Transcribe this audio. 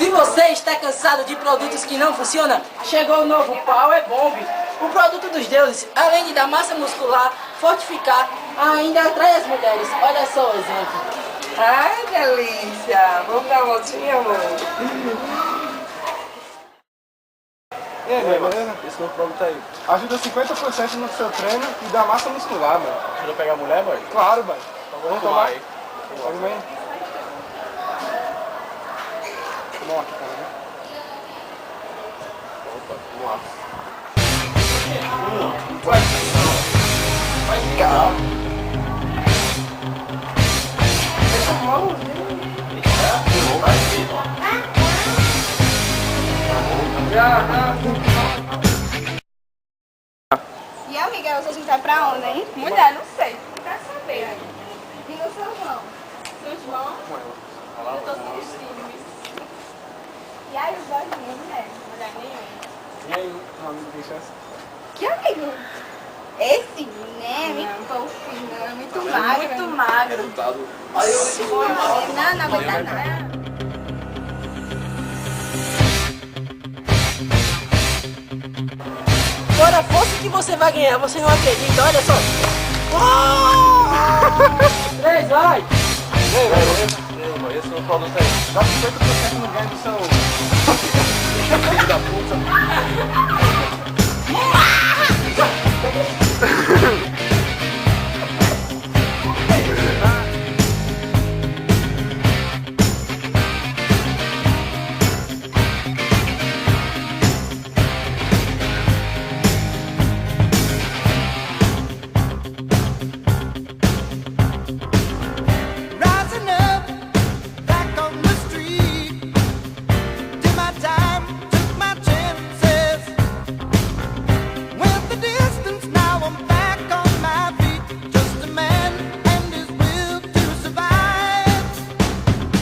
Se você está cansado de produtos que não funcionam, chegou o novo Power Bomb. O produto dos deuses, além de dar massa muscular, fortificar, ainda atrai as mulheres. Olha só o exemplo. Ai, delícia! Vamos dar uma voltinha, amor? E aí, beleza? Esse novo produto aí. Ajuda 50% no seu treino e dá massa muscular, mano. Ajuda a pegar a mulher, mano? Claro, mano. Vamos tomar aí. Pode ver. Tomar aqui também, né? Opa, vamos lá. E amiga, você vai pra onde, hein? Mulher, não sei. Quer saber aí. E no São João? São João? Eu tô sem vestido. E aí, os olhinhos, mulher? Mulher nenhuma. E aí, um amigo tem chance? Que amigo? Esse, né? Muito fofinho, muito magro. Muito magro. Não, não aguenta nada. Fora a força que você vai ganhar, você não acredita, olha só. 3, vai! Esse novo produto aí. Dá 50% no ganho do seu... Filho da puta.